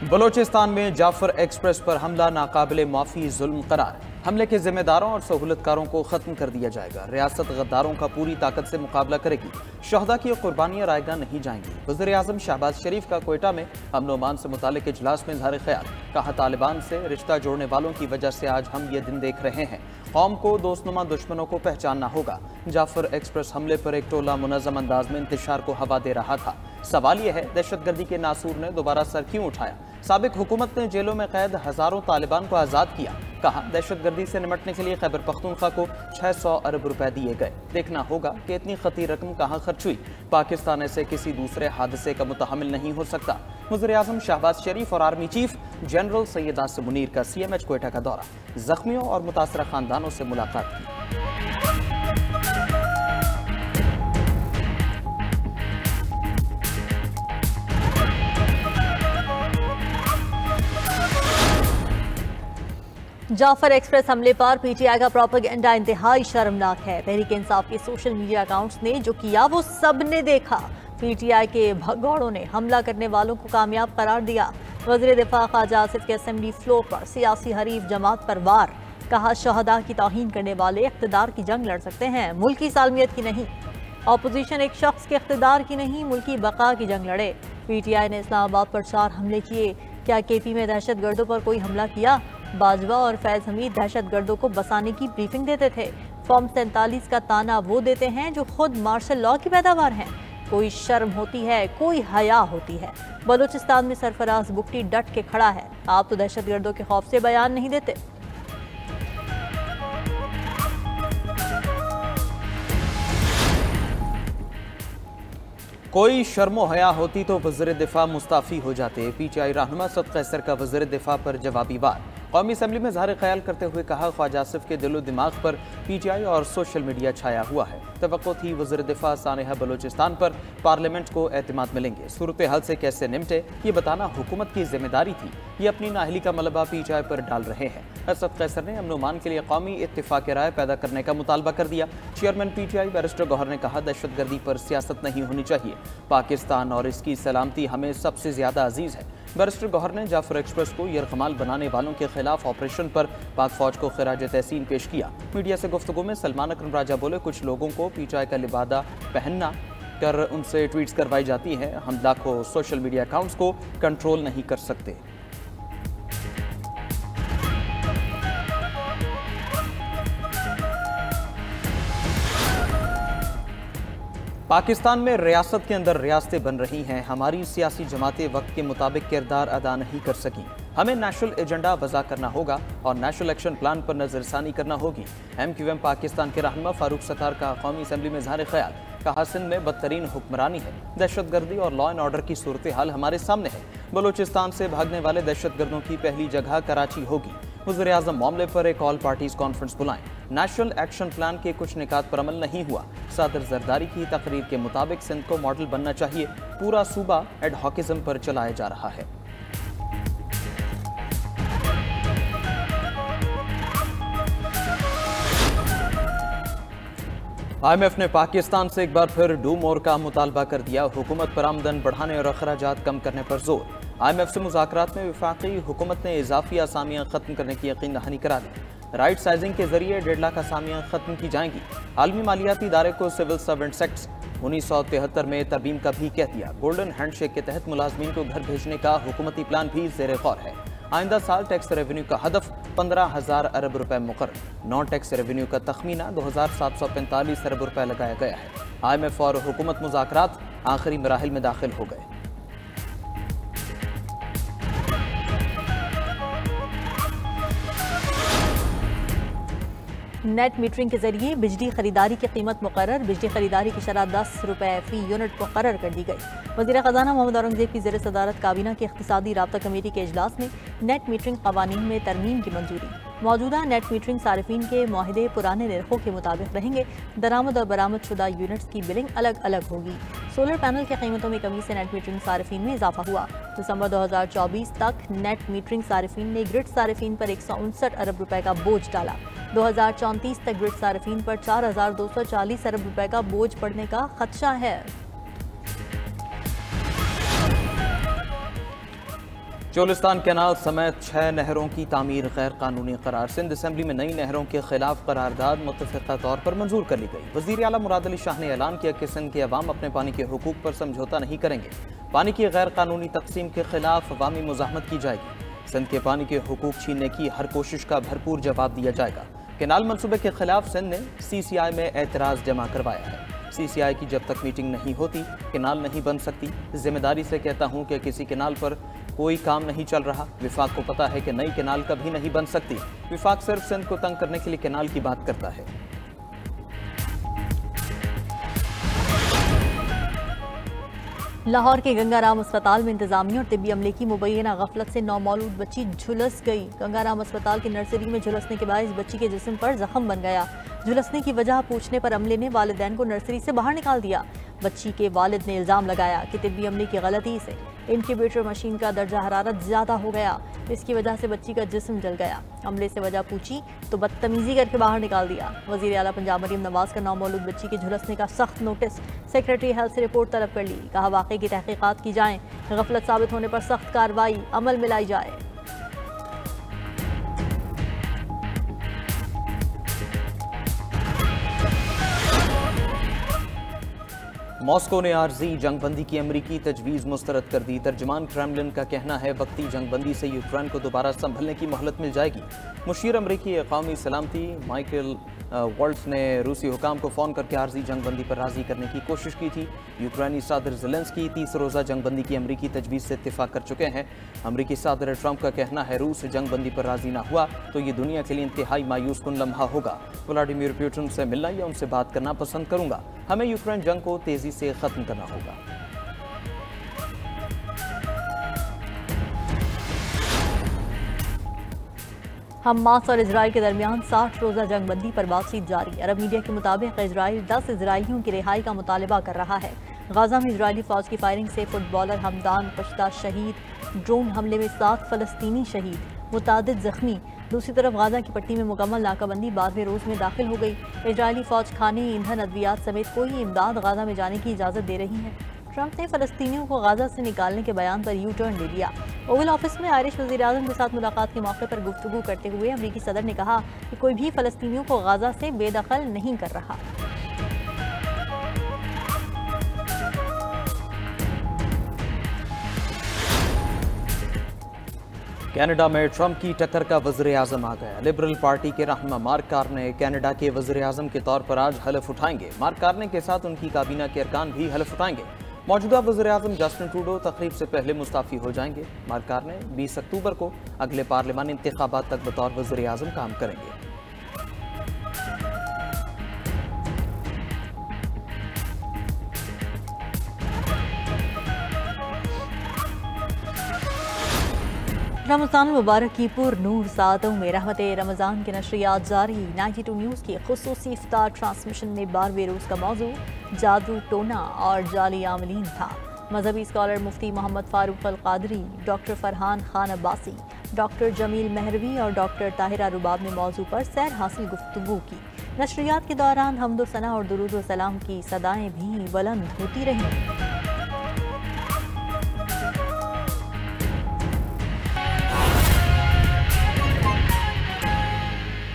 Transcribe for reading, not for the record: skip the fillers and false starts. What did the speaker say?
बलोचिस्तान में जाफर एक्सप्रेस पर हमला नाकाबिले माफी जुल्म करार। हमले के जिम्मेदारों और सहूलतकारों को खत्म कर दिया जाएगा। रियासत गद्दारों का पूरी ताकत से मुकाबला करेगी। शहदा की कुर्बानियां रायगा नहीं जाएंगी। वज़ीर आज़म शहबाज शरीफ का कोयटा में अमन ओमान से मुतालिक इजलास में इज़हार ख्याल। कहा, तालिबान से रिश्ता जोड़ने वालों की वजह से आज हम ये दिन देख रहे हैं। कौम को दोस्तनुमा दुश्मनों को पहचानना होगा। जाफर एक्सप्रेस हमले पर एक टोला मुनज़्ज़म अंदाज में इंतशार को हवा दे रहा था। सवाल यह है, दहशतगर्दी के नासूर ने दोबारा सर क्यों उठाया? साबिक हुकूमत ने जेलों में कैद हजारों तालिबान को आज़ाद किया। कहा, दहशतगर्दी से निपटने के लिए खैबर पख्तूनख्वा को 600 अरब रुपए दिए गए। देखना होगा कि इतनी खती रकम कहाँ खर्च हुई। पाकिस्तान ऐसे किसी दूसरे हादसे का मुतहम्मिल नहीं हो सकता। वज़ीर आज़म शहबाज शरीफ और army chief general Syed Asim Munir का CMH कोयटा का दौरा। जख्मियों और मुतासरा खानदानों से मुलाकात की। जाफर एक्सप्रेस हमले पर PTI का प्रोपेगेंडा इंतहाई शर्मनाक है। तहरीक इंसाफ के सोशल मीडिया अकाउंट्स ने जो किया वो सब ने देखा। PTI के भगौड़ों ने हमला करने वालों को कामयाब करार दिया। वज़ीर दिफा ख्वाजा आसिफ के असेंबली फ्लोर पर सियासी हरीफ जमात पर वार। कहा, शहदा की तौहीन करने वाले इख्तिदार की जंग लड़ सकते हैं, मुल्क की सालमियत की नहीं। अपोजिशन एक शख्स के इख्तिदार की नहीं, मुल्क की बका की जंग लड़े। PTI ने इस्लामाबाद पर 4 हमले किए। क्या KP में दहशत गर्दों पर कोई हमला किया? बाजवा और फैज हमीद दहशत गर्दों को बसाने की ब्रीफिंग देते थे। फॉर्म 43 का ताना वो देते हैं जो खुद मार्शल लॉ की पैदावार हैं। कोई शर्म होती है, कोई हया होती है। बलूचिस्तान में सरफराज बुकटी डट के खड़ा है। आप तो दहशत गर्दों के खौफ से बयान नहीं देते। कोई शर्मो हया होती तो वज़ीर दिफा मुस्ताफ़ी हो जाते। PTI रहनुमा सद कैसर का वज़ीर दिफा पर जवाबी वार। कौमी असम्बली में इज़हार ख्याल करते हुए कहा, ख्वाजा आसिफ के दिलो दिमाग पर PTI और सोशल मीडिया छाया हुआ है। तवक्को थी वज़ीर दिफा सानेहा बलूचिस्तान पर पार्लियामेंट को एतमाद मिलेंगे। सूरत हाल से कैसे निपटे ये बताना हुकूमत की जिम्मेदारी थी। ये अपनी नाअहली का मलबा PTI पर डाल रहे हैं। असद कैसर ने अमन ओमान के लिए कौमी इत्तिफाक राय पैदा करने का मुतालबा कर दिया। चेयरमैन PTI बैरिस्टर गौहर ने कहा, दहशतगर्दी पर सियासत नहीं होनी चाहिए। पाकिस्तान और इसकी सलामती हमें सबसे ज्यादा अजीज है। बैरिस्टर गौहर ने जाफर एक्सप्रेस को यरगमाल बनाने वालों के खिलाफ ऑपरेशन पर पाक फौज को खिराज तहसीन पेश किया। मीडिया से गुफ्तगू में सलमान अकरम राजा बोले, कुछ लोगों को PTI का लिबादा पहनना कर उनसे ट्वीट्स करवाई जाती हैं। हम लाखों सोशल मीडिया अकाउंट्स को कंट्रोल नहीं कर सकते। पाकिस्तान में रियासत के अंदर रियासतें बन रही हैं। हमारी सियासी जमातें वक्त के मुताबिक किरदार अदा नहीं कर सकी। हमें नेशनल एजेंडा वज़ा करना होगा और नेशनल एक्शन प्लान पर नजरसानी करना होगी। MQM पाकिस्तान के रहनुमा फारूक सत्तार का कौमी असम्बली में इज़हार ख्याल। कहा, सिंध में बदतरीन हुक्मरानी है। दहशतगर्दी और लॉ एंड ऑर्डर की सूरत हाल हमारे सामने है। बलूचिस्तान से भागने वाले दहशतगर्दों की पहली जगह कराची होगी। वज़ीर आज़म मामले पर एक ऑल पार्टीज कॉन्फ्रेंस बुलाएं। नेशनल एक्शन प्लान के कुछ निकात पर अमल नहीं हुआ। सदर जरदारी की तकरीर के मुताबिक सिंध को मॉडल बनना चाहिए। पूरा सूबा एडहॉकिज्म पर चलाया जा रहा है। IMF ने पाकिस्तान से एक बार फिर डू मोर का मुतालबा कर दिया। हुकूमत पर आमदन बढ़ाने और अखराजात कम करने पर जोर। IMF से मुज़ाकरात में वफाकी हुकूमत ने इजाफी असामियाँ खत्म करने की यकीन दहानी करा दी। राइट साइजिंग के जरिए 1.5 लाख असामियाँ खत्म की जाएंगी। आलमी मालियाती इदारे को सिविल सर्वेंट्स एक्ट 1973 में तरमीम का भी कह दिया। गोल्डन हैंडशेक के तहत मुलाजमीन को घर भेजने का हुकूमती प्लान भी ज़ेर गौर है। आइंदा साल टैक्स रेवेन्यू का हदफ 15,000 अरब रुपए मुकर्रर। नॉन टैक्स रेवेन्यू का तखमीना 2,745 अरब रुपए लगाया गया है। IMF और हुकूमत मुज़ाकरात आखिरी मराहिल में दाखिल हो गए। नेट मीटरिंग के जरिए बिजली खरीदारी की कीमत मुकर्रर। बिजली खरीदारी की शरह 10 रुपए फी यूनिट मुकर्रर कर दी गई। वज़ीर ख़ज़ाना मोहम्मद औरंगज़ेब की ज़ेर सदारत काबीना की इख्तिसादी राब्ता कमेटी के इजलास में नेट मीटरिंग क़वानीन में तरमीम की मंजूरी। मौजूदा नेट मीटरिंग सारिफीन के मुआहदे पुराने निरखों के मुताबिक रहेंगे। दरामद और बरामद शुदा यूनिट्स की बिलिंग अलग अलग होगी। सोलर पैनल की कीमतों में कमी से नेट मीटरिंग सारिफीन में इजाफा हुआ। दिसंबर 2024 तक नेट मीटरिंग सारिफीन ने ग्रिड सारिफीन पर 159 अरब रुपए का बोझ डाला। 2034 तक ग्रिड सारिफीन पर 4,240 अरब रुपए का बोझ पड़ने का खदशा है। चोलिस्तान कैनाल समेत 6 नहरों की तामीर गैर कानूनी करार। सिंध असम्बली में नई नहरों के खिलाफ करारदाद मुत्तफ़िक़ा तौर पर मंजूर कर ली गई। वज़ीर आला मुराद अली शाह ने ऐलान किया कि सिंध के अवाम अपने पानी के हुकूक पर समझौता नहीं करेंगे। पानी की गैर कानूनी तकसीम के खिलाफ अवामी मुज़ाहमत की जाएगी। सिंध के पानी के हुकूक छीनने की हर कोशिश का भरपूर जवाब दिया जाएगा। कैनाल मनसूबे के खिलाफ सिंध ने CCI में एतराज़ जमा करवाया है। CCI की जब तक मीटिंग नहीं होती कैनाल नहीं बन सकती। जिम्मेदारी से कहता हूं कि किसी कैनाल पर कोई काम नहीं चल रहा। विफाक को पता है कि नई कैनाल कभी नहीं बन सकती। विफाक सिर्फ सिंध को तंग करने के लिए कैनाल की बात करता है। लाहौर के गंगाराम अस्पताल में इंतजामिया और तिब्बी अमले की मुबैना गफलत से नौमौलूद बच्ची झुलस गई। गंगाराम अस्पताल की नर्सरी में झुलसने के बाद बच्ची के जिस्म पर जख्म बन गया। झुलसने की वजह पूछने पर अमले ने वालिदैन को नर्सरी से बाहर निकाल दिया। बच्ची के वालिद ने इल्जाम लगाया कि तिब्बी अमले की गलती से इंक्यूबेटर मशीन का दर्जा हरारत ज़्यादा हो गया, इसकी वजह से बच्ची का जिस्म जल गया। अमले से वजह पूछी तो बदतमीजी करके बाहर निकाल दिया। वज़ीर आला पंजाब मरीम नवाज का नौमौलूद बच्ची के झुलसने का सख्त नोटिस। सेक्रेटरी हेल्थ से रिपोर्ट तलब कर ली। कहा वाक़े की तहकीकात की जाए, गफलत साबित होने पर सख्त कार्रवाई अमल में लाई जाए। मॉस्को ने आर्जी जंगबंदी की अमरीकी तजवीज़ मुस्तरद कर दी। तर्जुमान क्रेमलिन का कहना है वक्ती जंगबंदी से यूक्रेन को दोबारा संभलने की मोहलत मिल जाएगी। मुशीर अमरीकी कौमी सलामती माइकल वॉल्ट्स ने रूसी हुकाम को फ़ोन करके आर्जी जंगबंदी पर राज़ी करने की कोशिश की थी। यूक्रेनी सदर ज़ेलेंस्की 30 रोज़ा जंगबंदी की अमरीकी तजवीज़ से इत्तेफाक कर चुके हैं। अमरीकी सदर ट्रंप का कहना है रूस जंगबंदी पर राज़ी ना हुआ तो ये दुनिया के लिए इंतहाई मायूस कुन लम्हा होगा। व्लादिमीर पुतिन से मिलना या उनसे बात करना पसंद करूंगा। हमें यूक्रेन जंग को तेज़ी से ख़त्म करना होगा। हमास और इजराइल के दरमियान 60 रोज़ा जंगबंदी पर बातचीत जारी। अरब मीडिया के मुताबिक इजराइल 10 इजराइलियों की रिहाई का मुतालबा कर रहा है। गाजा में इजरायली फौज की फायरिंग से फुटबॉलर हमदान पश्ता शहीद, ड्रोन हमले में 7 फलस्तीनी शहीद, मुतादिद जख्मी। दूसरी तरफ गाजा की पट्टी में मुकम्मल नाकाबंदी 12वें रोज़ में दाखिल हो गई। इजरायली फौज खाने, ईंधन, अद्वियात समेत कोई इमदाद गाजा में जाने की इजाज़त दे रही है। ट्रंप ने फ़लस्तीनियों को गाजा से निकालने के बयान पर यू टर्न ले लिया। ओवल ऑफिस में आयरिश वज़ीर आज़म के साथ मुलाकात के मौके पर गुफ्तगू करते हुए अमरीकी सदर ने कहा कि कोई भी फ़लस्तीनियों को गाजा से बेदखल नहीं कर रहा। कनाडा में ट्रंप की टक्कर का वज़ीर आज़म आ गया। लिबरल पार्टी के रहनुमा मार्क कार्ने कनाडा के वज़ीर आज़म के तौर पर आज हलफ उठाएंगे। मार्क कार्ने के साथ उनकी काबीना के अरकान भी हलफ उठाएंगे। मौजूदा वज़ीर आज़म जस्टिन ट्रूडो तकरीब से पहले मुस्ताफ़ी हो जाएंगे। मार्क कार्ने 20 अक्टूबर को अगले पार्लिमानी इंतखाबात तक बतौर वज़ीर आज़म काम करेंगे। रमज़ान मुबारक की पुर नूर सातों में रहमत रमज़ान के नशरियात जारी। 92 न्यूज़ की खुसूसी इफ्तार ट्रांसमिशन में 12वें रोज़ का मौजू जादू टोना और जाली आमलीन था। मजहबी स्कॉलर मुफ्ती मोहम्मद फारूक अल कादरी, डॉक्टर फरहान खान अब्बासी, डॉक्टर जमील मेहरवी और डॉक्टर ताहिरा रुबाब ने मौजू पर सैर हासिल गुफ्तगू की। नशरियात के दौरान हम्दो सना और दुरूद व सलाम की सदाएं भी बुलंद होती रहीं।